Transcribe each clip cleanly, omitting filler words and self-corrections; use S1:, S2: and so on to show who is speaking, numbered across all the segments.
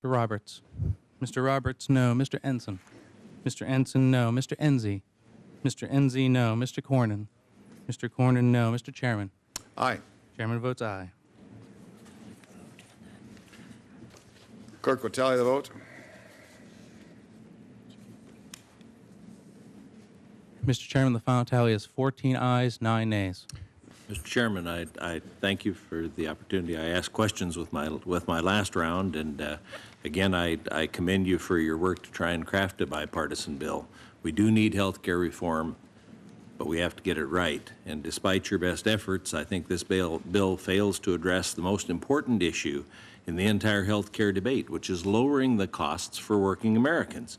S1: Mr. Roberts. Mr. Roberts, no. Mr. Ensign. Mr. Ensign, no. Mr. Enzi. Mr. Enzi, no. Mr. Cornyn. Mr. Cornyn, no. Mr. Chairman.
S2: Aye.
S1: Chairman votes aye.
S2: Clerk will tally the vote.
S1: Mr. Chairman, the final tally is 14 ayes, 9 nays.
S3: Mr. Chairman, I thank you for the opportunity. I asked questions with my last round, and again, I commend you for your work to try and craft a bipartisan bill. We do need health care reform, but we have to get it right. And despite your best efforts, I think this bill fails to address the most important issue in the entire health care debate, which is lowering the costs for working Americans.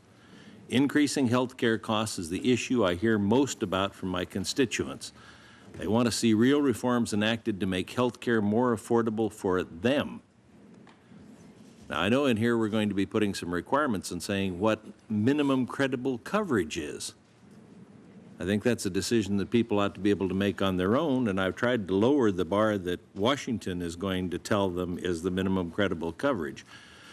S3: Increasing health care costs is the issue I hear most about from my constituents. They want to see real reforms enacted to make health care more affordable for them. Now, I know in here we're going to be putting some requirements and saying what minimum credible coverage is. I think that's a decision that people ought to be able to make on their own, and I've tried to lower the bar that Washington is going to tell them is the minimum credible coverage.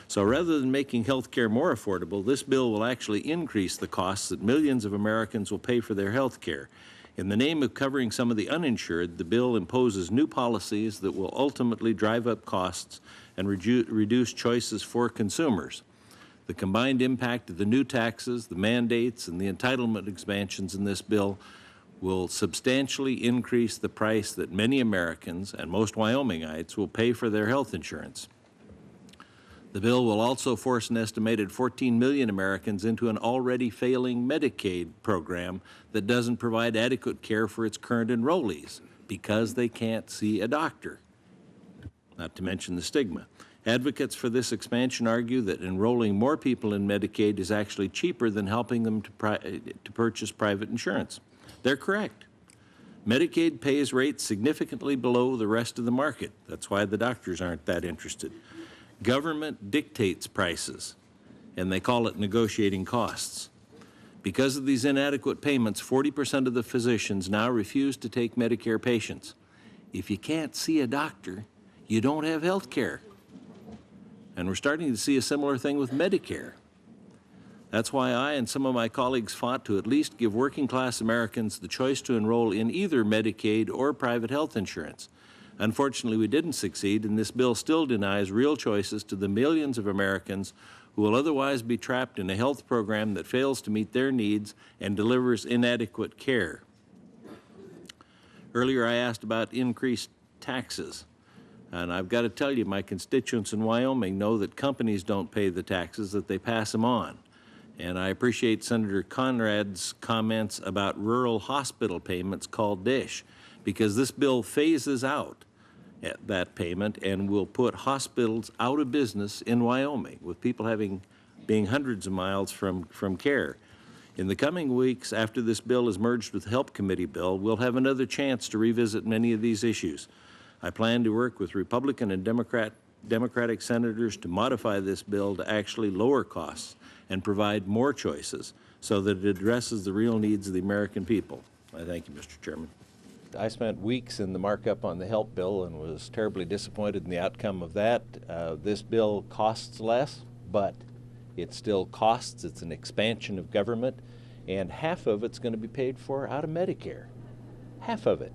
S3: So rather than making health care more affordable, this bill will actually increase the costs that millions of Americans will pay for their health care. In the name of covering some of the uninsured, the bill imposes new policies that will ultimately drive up costs and reduce choices for consumers. The combined impact of the new taxes, the mandates, and the entitlement expansions in this bill will substantially increase the price that many Americans and most Wyomingites will pay for their health insurance. The bill will also force an estimated 14 million Americans into an already failing Medicaid program that doesn't provide adequate care for its current enrollees because they can't see a doctor, not to mention the stigma. Advocates for this expansion argue that enrolling more people in Medicaid is actually cheaper than helping them to purchase private insurance. They're correct. Medicaid pays rates significantly below the rest of the market. That's why the doctors aren't that interested. Government dictates prices, and they call it negotiating costs. Because of these inadequate payments, 40% of the physicians now refuse to take Medicare patients. If you can't see a doctor, you don't have health care. And we're starting to see a similar thing with Medicare. That's why I and some of my colleagues fought to at least give working-class Americans the choice to enroll in either Medicaid or private health insurance. Unfortunately, we didn't succeed, and this bill still denies real choices to the millions of Americans who will otherwise be trapped in a health program that fails to meet their needs and delivers inadequate care. Earlier, I asked about increased taxes. And I've got to tell you, my constituents in Wyoming know that companies don't pay the taxes, that they pass them on. And I appreciate Senator Conrad's comments about rural hospital payments called DISH, because this bill phases out that payment and will put hospitals out of business in Wyoming, with people being hundreds of miles from care. In the coming weeks, after this bill is merged with the Help Committee bill, we'll have another chance to revisit many of these issues. I plan to work with Republican and Democratic senators to modify this bill to actually lower costs and provide more choices so that it addresses the real needs of the American people. I thank you, Mr. Chairman. I spent weeks in the markup on the HELP bill and was terribly disappointed in the outcome of that. This bill costs less, but it still costs. It's an expansion of government, and half of it's going to be paid for out of Medicare. Half of it.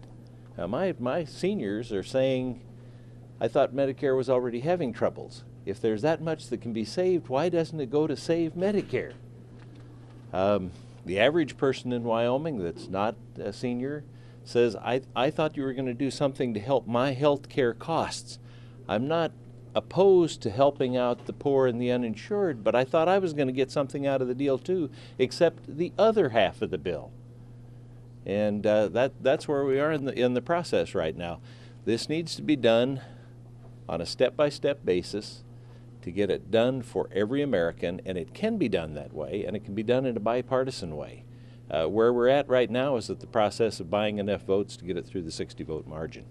S3: Now, my seniors are saying, I thought Medicare was already having troubles. If there's that much that can be saved, why doesn't it go to save Medicare? The average person in Wyoming that's not a senior says, I thought you were going to do something to help my health care costs. I'm not opposed to helping out the poor and the uninsured, but I thought I was going to get something out of the deal too, except the other half of the bill. And that's where we are in the process right now. This needs to be done on a step-by-step basis to get it done for every American, and it can be done that way, and it can be done in a bipartisan way. Where we're at right now is at the process of buying enough votes to get it through the 60-vote margin.